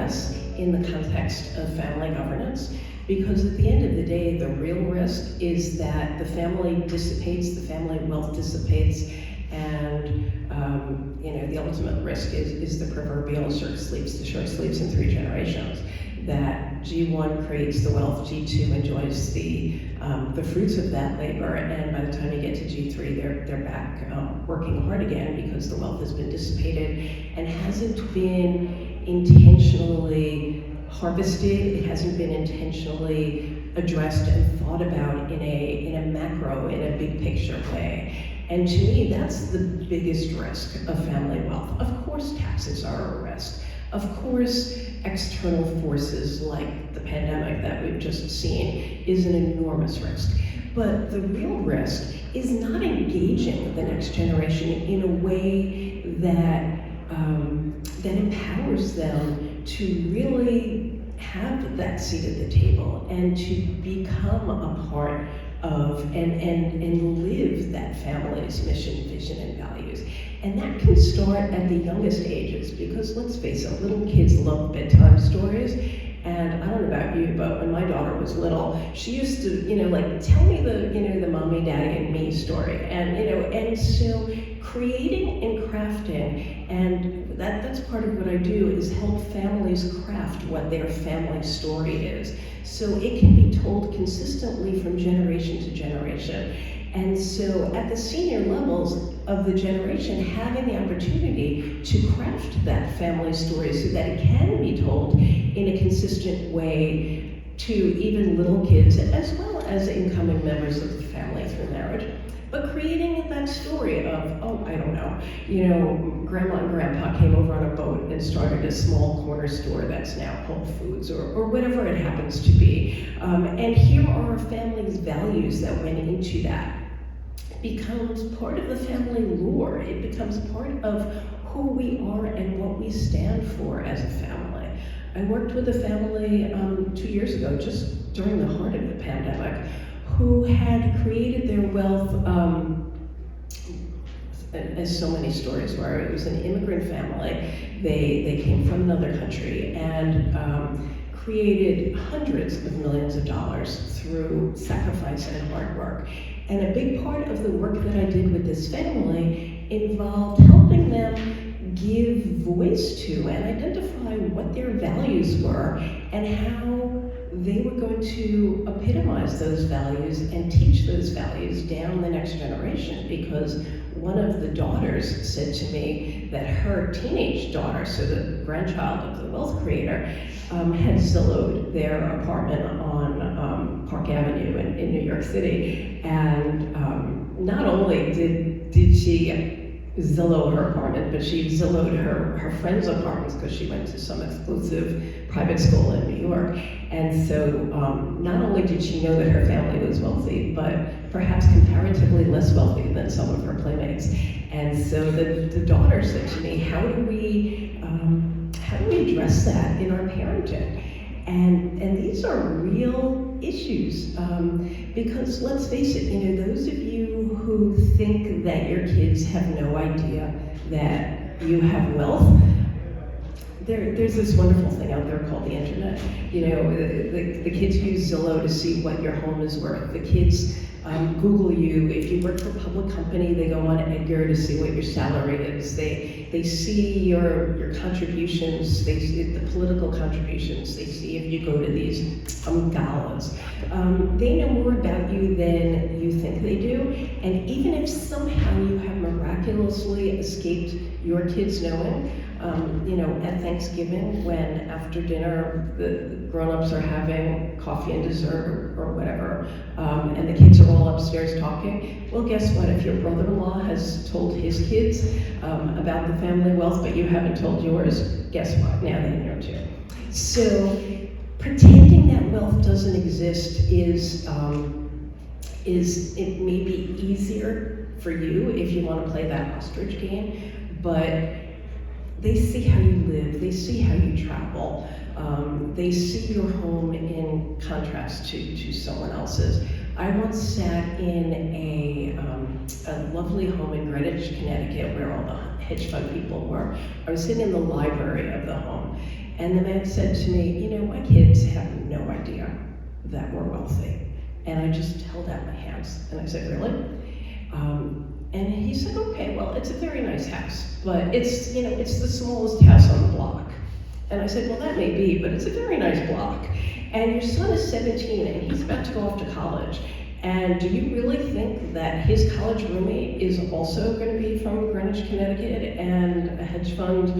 address in the context of family governance, because at the end of the day, the real risk is that the family dissipates, the family wealth dissipates, and the ultimate risk is the proverbial shirt sleeves to short sleeves in 3 generations. That G1 creates the wealth, G2 enjoys the fruits of that labor, and by the time you get to G3, they're back working hard again because the wealth has been dissipated and hasn't been intentionally harvested. It hasn't been intentionally addressed and thought about in a macro, in a big picture way. And to me, that's the biggest risk of family wealth. Of course, taxes are a risk. Of course, external forces like the pandemic that we've just seen is an enormous risk. But the real risk is not engaging the next generation in a way that empowers them to really have that seat at the table and to become a part of and live that family's mission, vision, and values. And that can start at the youngest ages, because let's face it, little kids love bedtime stories. And I don't know about you, but when my daughter was little, she used to, tell me the mommy, daddy, and me story. And so creating and crafting, and that's part of what I do, is help families craft what their family story is. So it can be told consistently from generation to generation. And so at the senior levels of the generation, having the opportunity to craft that family story so that it can be told in a consistent way to even little kids, as well as incoming members of the family through marriage. But creating that story of, grandma and grandpa came over on a boat and started a small corner store that's now Whole Foods, or whatever it happens to be. And here are our family's values that went into that. It becomes part of the family lore. It becomes part of who we are and what we stand for as a family. I worked with a family 2 years ago, just during the heart of the pandemic, who had created their wealth, as so many stories were. It was an immigrant family. They came from another country and created hundreds of millions of dollars through sacrifice and hard work. And a big part of the work that I did with this family involved helping them give voice to and identify what their values were and how they were going to epitomize those values and teach those values down the next generation. Because one of the daughters said to me that her teenage daughter, so the grandchild of the wealth creator, had Zillowed their apartment on Park Avenue in New York City. And not only did she Zillow her apartment, but she Zillowed her friends' apartments because she went to some exclusive private school in New York. And so not only did she know that her family was wealthy, but perhaps comparatively less wealthy than some of her playmates. And so the daughter said to me, how do we address that in our parenting? And these are real issues, because let's face it, those of you who think that your kids have no idea that you have wealth, there's this wonderful thing out there called the internet. The kids use Zillow to see what your home is worth. The kids Google you. If you work for a public company, they go on Edgar to see what your salary is. They see your contributions. They see the political contributions. They see if you go to these galas. They know more about you than you think they do. And even if somehow you have miraculously escaped your kids knowing, at Thanksgiving, when after dinner the grown-ups are having coffee and dessert or whatever, and the kids are all upstairs talking, well, guess what? If your brother-in-law has told his kids about the family wealth, but you haven't told yours, guess what? Now they know too. So pretending that wealth doesn't exist is it may be easier for you if you want to play that ostrich game, but they see how you live, they see how you travel, they see your home in contrast to someone else's. I once sat in a lovely home in Greenwich, Connecticut, where all the hedge fund people were. I was sitting in the library of the home, And the man said to me, you know, my kids have no idea that we're wealthy. And I just held out my hands, and I said, really? And he said, okay, well, it's a very nice house, but it's, you know, it's the smallest house on the block. And I said, well, that may be, but it's a very nice block. And your son is 17, and he's about to go off to college. And do you really think that his college roommate is also going to be from Greenwich, Connecticut, and a hedge fund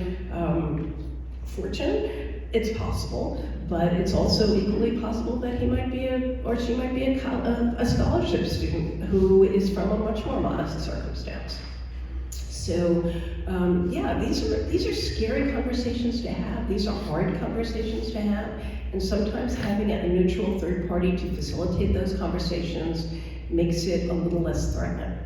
fortune? It's possible, but it's also equally possible that he might be or she might be a scholarship student who is from a much more modest circumstance. So, yeah, these are scary conversations to have. These are hard conversations to have, and sometimes having a neutral third party to facilitate those conversations makes it a little less threatening.